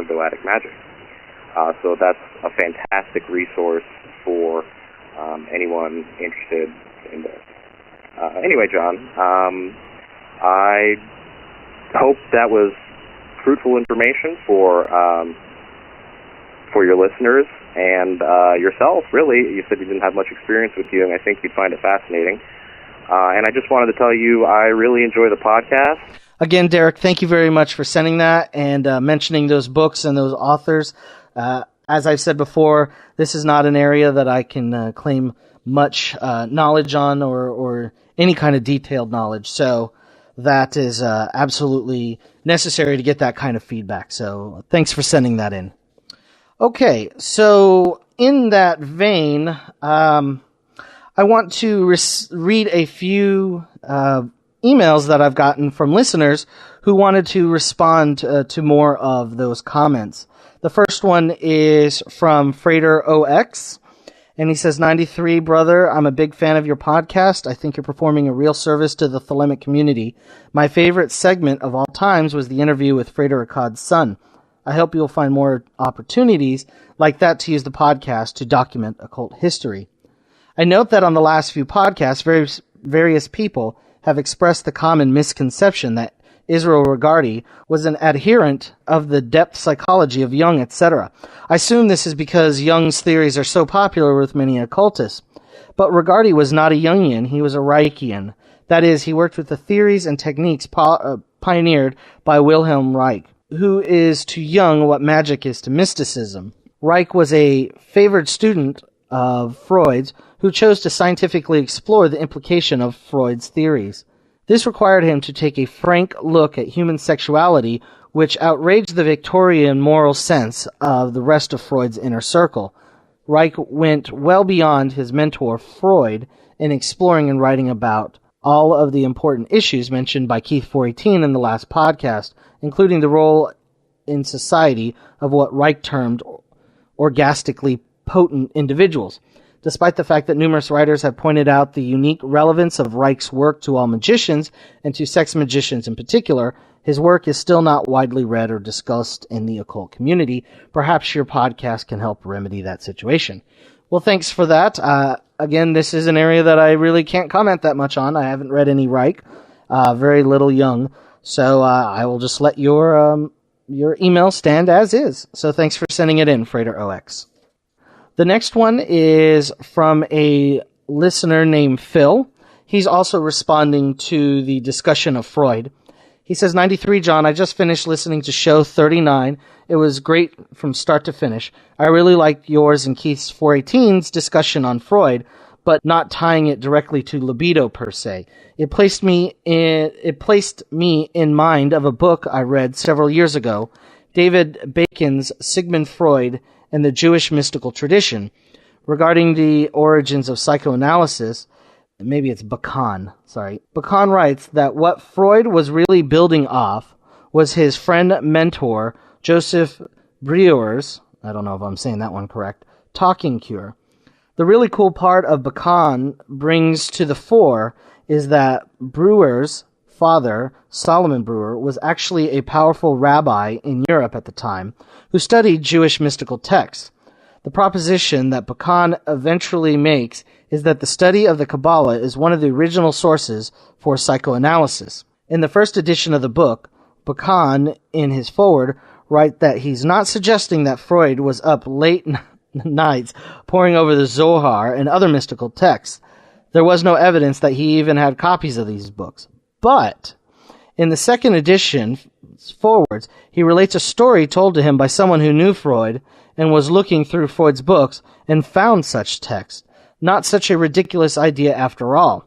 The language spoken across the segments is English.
Ogdoadic magic. So that's a fantastic resource for anyone interested in this. Anyway, John, I hope that was fruitful information for your listeners and yourself, really. You said you didn't have much experience with Jung. I think you'd find it fascinating. And I just wanted to tell you I really enjoy the podcast. Again, Derek, thank you very much for sending that and mentioning those books and those authors. As I've said before, this is not an area that I can claim much knowledge on or any kind of detailed knowledge. So that is absolutely necessary to get that kind of feedback. So thanks for sending that in. Okay, so in that vein, I want to read a few emails that I've gotten from listeners who wanted to respond to more of those comments. The first one is from Freighter OX, and he says, 93, brother, I'm a big fan of your podcast. I think you're performing a real service to the Thelemic community. My favorite segment of all times was the interview with Freighter Akkad's son. I hope you'll find more opportunities like that to use the podcast to document occult history. I note that on the last few podcasts, various people have expressed the common misconception that Israel Regardie was an adherent of the depth psychology of Jung, etc. I assume this is because Jung's theories are so popular with many occultists. But Regardie was not a Jungian, he was a Reichian. That is, he worked with the theories and techniques pioneered by Wilhelm Reich, who is to Jung what magic is to mysticism. Reich was a favored student of Freud's, who chose to scientifically explore the implication of Freud's theories. This required him to take a frank look at human sexuality, which outraged the Victorian moral sense of the rest of Freud's inner circle. Reich went well beyond his mentor, Freud, in exploring and writing about all of the important issues mentioned by Keith 418 in the last podcast, including the role in society of what Reich termed orgastically potent individuals. Despite the fact that numerous writers have pointed out the unique relevance of Reich's work to all magicians, and to sex magicians in particular, his work is still not widely read or discussed in the occult community. Perhaps your podcast can help remedy that situation. Well, thanks for that. Again, this is an area that I really can't comment that much on. I haven't read any Reich, very little Jung, so I will just let your email stand as is. So thanks for sending it in, Freighter OX. The next one is from a listener named Phil. He's also responding to the discussion of Freud. He says, 93, John, I just finished listening to show 39. It was great from start to finish. I really liked yours and Keith's 418's discussion on Freud, but not tying it directly to libido per se. It placed me in mind of a book I read several years ago, David Bacon's Sigmund Freud and the Jewish mystical tradition, regarding the origins of psychoanalysis. Maybe it's Bacon. Bacon writes that what Freud was really building off was his friend mentor Joseph Breuer's, I don't know if I'm saying that one correct, talking cure. The really cool part of Bacon brings to the fore is that Breuer's father, Solomon Breuer, was actually a powerful rabbi in Europe at the time who studied Jewish mystical texts. The proposition that Bacon eventually makes is that the study of the Kabbalah is one of the original sources for psychoanalysis. In the first edition of the book, Bacon, in his foreword, writes that he's not suggesting that Freud was up late nights poring over the Zohar and other mystical texts. There was no evidence that he even had copies of these books. But in the second edition, forwards, he relates a story told to him by someone who knew Freud and was looking through Freud's books and found such text. Not such a ridiculous idea after all.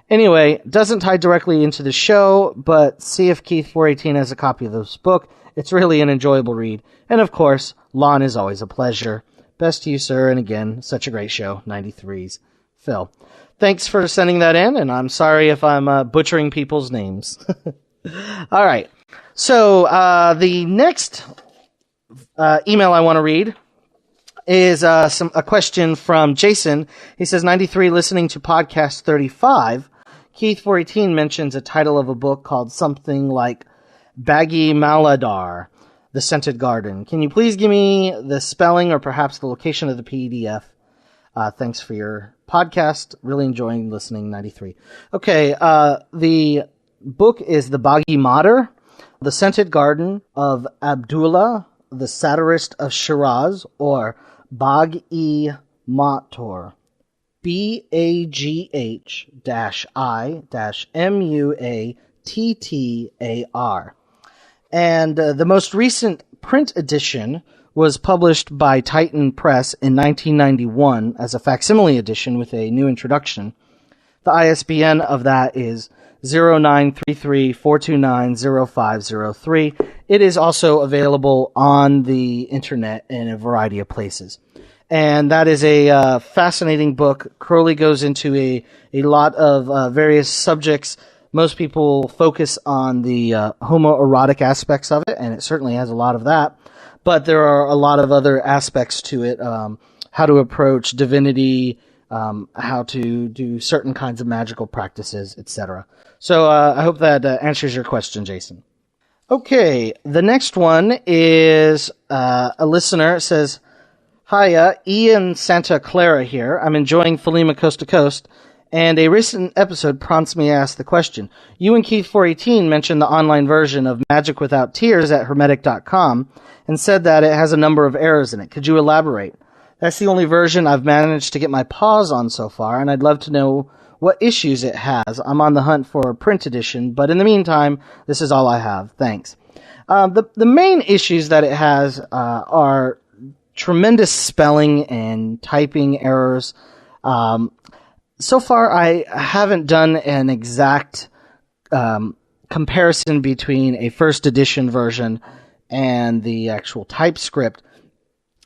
Anyway, doesn't tie directly into the show, but see if Keith 418 has a copy of this book. It's really an enjoyable read. And of course, Lon is always a pleasure. Best to you, sir, and again, such a great show, 93's Phil. Thanks for sending that in, and I'm sorry if I'm butchering people's names. All right. So the next email I want to read is a question from Jason. He says, 93, listening to podcast 35, Keith 418 mentions a title of a book called something like Baggy Maladar. The Scented Garden. Can you please give me the spelling or perhaps the location of the PDF? Thanks for your podcast. Really enjoying listening, 93. Okay, the book is The Bagi Mater, The Scented Garden of Abdullah, the Satirist of Shiraz, or Bag-i Mator. BAGH-I-MUATTAR. And the most recent print edition was published by Titan Press in 1991 as a facsimile edition with a new introduction. The ISBN of that is 0933-429-0503. It is also available on the internet in a variety of places. And that is a fascinating book. Crowley goes into a lot of various subjects. Most people focus on the homoerotic aspects of it, and it certainly has a lot of that. But there are a lot of other aspects to it, how to approach divinity, how to do certain kinds of magical practices, etc. So I hope that answers your question, Jason. Okay, the next one is a listener. It says, Hiya, Ian Santa Clara here. I'm enjoying Thelema Coast to Coast, and a recent episode prompts me to ask the question. You and Keith 418 mentioned the online version of Magic Without Tears at Hermetic.com and said that it has a number of errors in it. Could you elaborate? That's the only version I've managed to get my paws on so far, and I'd love to know what issues it has. I'm on the hunt for a print edition, but in the meantime, this is all I have. Thanks. The main issues that it has are tremendous spelling and typing errors. So far, I haven't done an exact comparison between a first edition version and the actual TypeScript,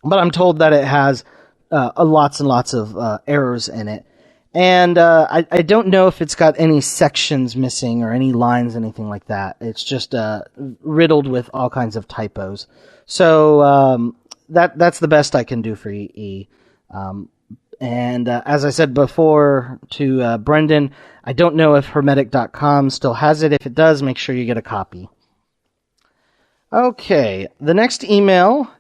but I'm told that it has lots and lots of errors in it. And I don't know if it's got any sections missing or any lines, anything like that. It's just riddled with all kinds of typos. So that's the best I can do for E. And as I said before to Brendan, I don't know if Hermetic.com still has it. If it does, make sure you get a copy. Okay, the next email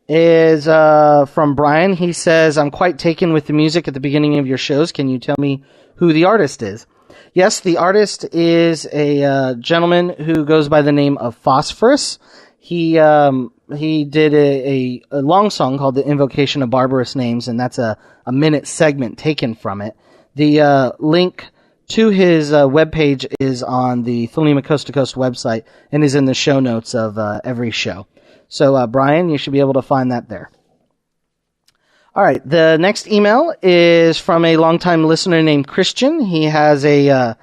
is from Brian. He says, I'm quite taken with the music at the beginning of your shows. Can you tell me who the artist is? Yes, the artist is a gentleman who goes by the name of Phosphorus. He did a long song called The Invocation of Barbarous Names, and that's a minute segment taken from it. The link to his webpage is on the Thelema Coast to Coast website and is in the show notes of every show. So, Brian, you should be able to find that there. All right, the next email is from a longtime listener named Christian. He has a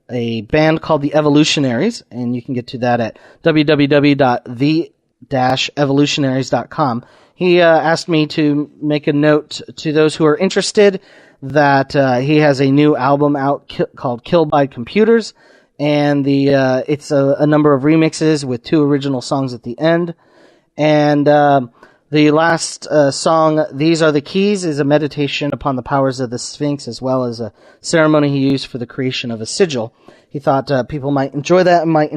band called The Evolutionaries, and you can get to that at www.the-evolutionaries.com. He asked me to make a note to those who are interested that he has a new album out called Killed by Computers, and it's a number of remixes with 2 original songs at the end. And the last song, These Are the Keys, is a meditation upon the powers of the Sphinx, as well as a ceremony he used for the creation of a sigil. He thought people might enjoy that and might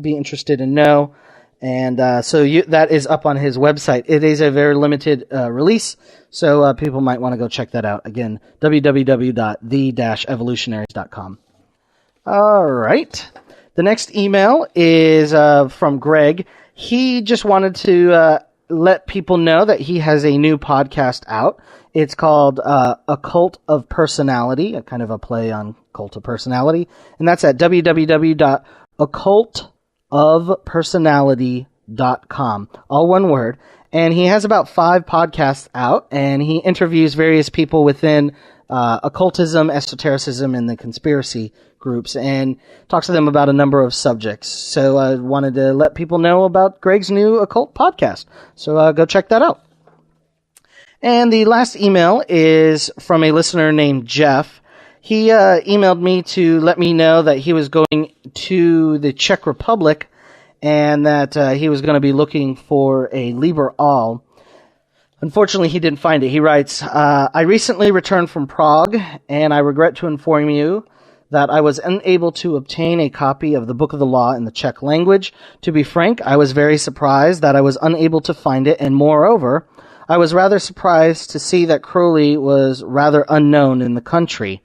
be interested in know. And that is up on his website. It is a very limited release, so people might want to go check that out. Again, www.the-evolutionaries.com. All right. The next email is from Greg. He just wanted to let people know that he has a new podcast out. It's called A Cult of Personality, a kind of a play on Cult of Personality. And that's at www.occultofpersonality.com. All one word. And he has about 5 podcasts out, and he interviews various people within occultism, esotericism, and the conspiracy groups, and talks to them about a number of subjects. So I wanted to let people know about Greg's new occult podcast. So go check that out. And the last email is from a listener named Jeff. He emailed me to let me know that he was going to the Czech Republic and that he was going to be looking for a Liber All. Unfortunately, he didn't find it. He writes, I recently returned from Prague, and I regret to inform you that I was unable to obtain a copy of the Book of the Law in the Czech language. To be frank, I was very surprised that I was unable to find it, and moreover, I was rather surprised to see that Crowley was rather unknown in the country.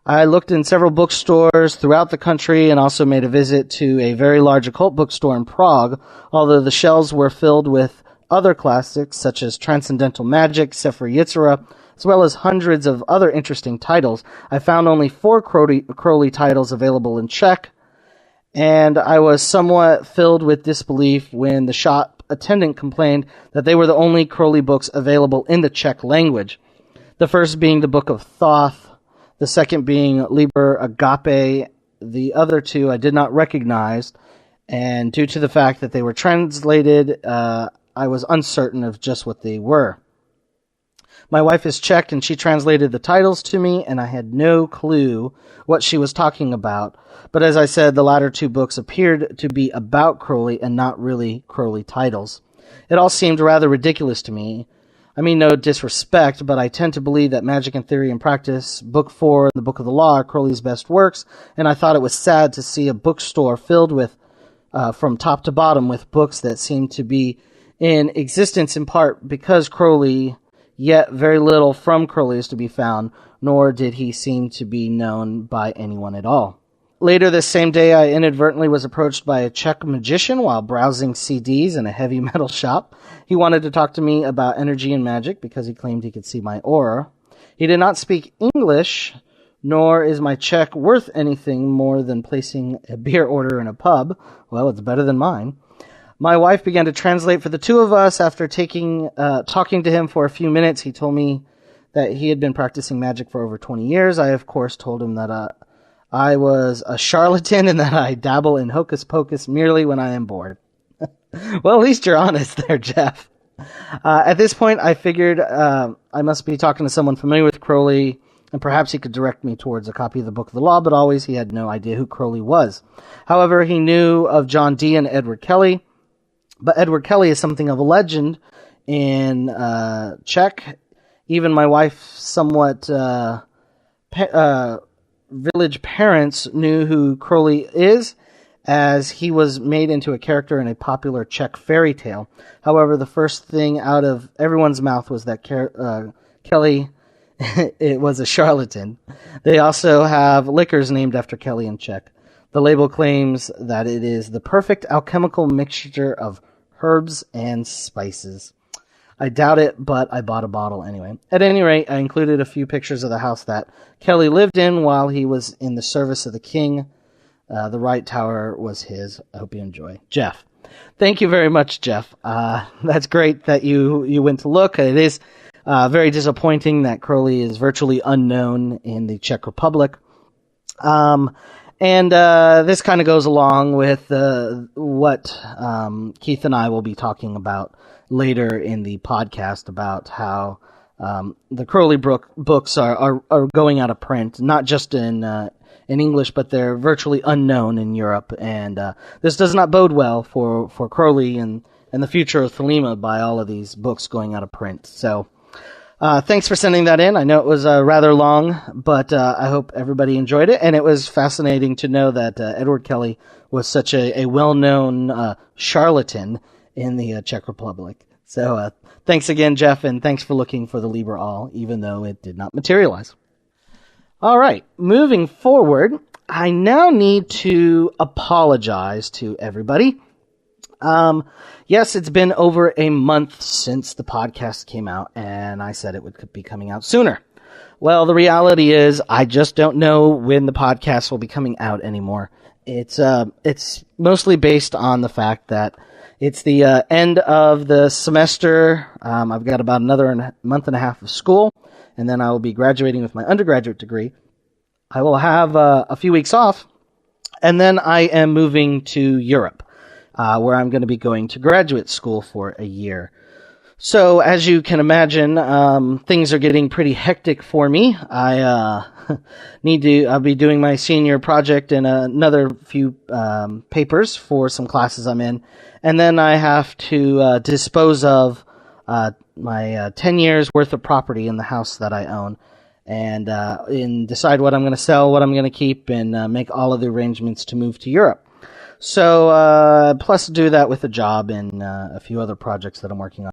I looked in several bookstores throughout the country and also made a visit to a very large occult bookstore in Prague, although the shelves were filled with other classics such as Transcendental Magic, Sefer Yetzirah, as well as hundreds of other interesting titles. I found only 4 Crowley titles available in Czech, and I was somewhat filled with disbelief when the shop attendant complained that they were the only Crowley books available in the Czech language. The first being the Book of Thoth, the second being Liber Agape. The other 2 I did not recognize, and due to the fact that they were translated, I was uncertain of just what they were. My wife is Czech, and she translated the titles to me, and I had no clue what she was talking about. But as I said, the latter 2 books appeared to be about Crowley and not really Crowley titles. It all seemed rather ridiculous to me. I mean no disrespect, but I tend to believe that Magic and Theory and Practice, Book 4, and the Book of the Law are Crowley's best works, and I thought it was sad to see a bookstore filled with, from top to bottom, with books that seemed to be in existence in part because Crowley, yet very little from Crowley is to be found, nor did he seem to be known by anyone at all. Later this same day, I inadvertently was approached by a Czech magician while browsing CDs in a heavy metal shop. He wanted to talk to me about energy and magic because he claimed he could see my aura. He did not speak English, nor is my Czech worth anything more than placing a beer order in a pub. Well, it's better than mine. My wife began to translate for the 2 of us. After talking to him for a few minutes, he told me that he had been practicing magic for over 20 years. I, of course, told him that I was a charlatan and that I dabble in hocus pocus merely when I am bored. Well, at least you're honest there, Jeff. At this point, I figured I must be talking to someone familiar with Crowley, and perhaps he could direct me towards a copy of the Book of the Law, but always he had no idea who Crowley was. However, he knew of John Dee and Edward Kelly, but Edward Kelly is something of a legend in Czech. Even my wife's somewhat village parents knew who Crowley is, as he was made into a character in a popular Czech fairy tale. However, the first thing out of everyone's mouth was that Kelly it was a charlatan. They also have liquors named after Kelly in Czech. The label claims that it is the perfect alchemical mixture of herbs and spices. I doubt it, but I bought a bottle anyway. At any rate, I included a few pictures of the house that Kelly lived in while he was in the service of the king. The right tower was his. I hope you enjoy. Jeff. Thank you very much, Jeff. That's great that you went to look. It is very disappointing that Crowley is virtually unknown in the Czech Republic. And this kind of goes along with what Keith and I will be talking about later in the podcast, about how the Crowley books are going out of print, not just in English, but they're virtually unknown in Europe. And this does not bode well for Crowley and the future of Thelema by all of these books going out of print. So thanks for sending that in. I know it was rather long, but I hope everybody enjoyed it. And it was fascinating to know that Edward Kelly was such a well-known charlatan in the Czech Republic. So thanks again, Jeff, and thanks for looking for the Liber All, even though it did not materialize. All right, moving forward, I now need to apologize to everybody. Yes, it's been over a month since the podcast came out, and I said it would be coming out sooner. Well, the reality is I just don't know when the podcast will be coming out anymore. It's mostly based on the fact that it's the end of the semester. I've got about another month and a half of school, and then I will be graduating with my undergraduate degree. I will have a few weeks off, and then I am moving to Europe, where I'm going to be going to graduate school for a year. So, as you can imagine, things are getting pretty hectic for me. I'll be doing my senior project and another few papers for some classes I'm in. And then I have to dispose of my 10 years worth of property in the house that I own. and decide what I'm going to sell, what I'm going to keep, and make all of the arrangements to move to Europe. So, plus do that with a job and a few other projects that I'm working on.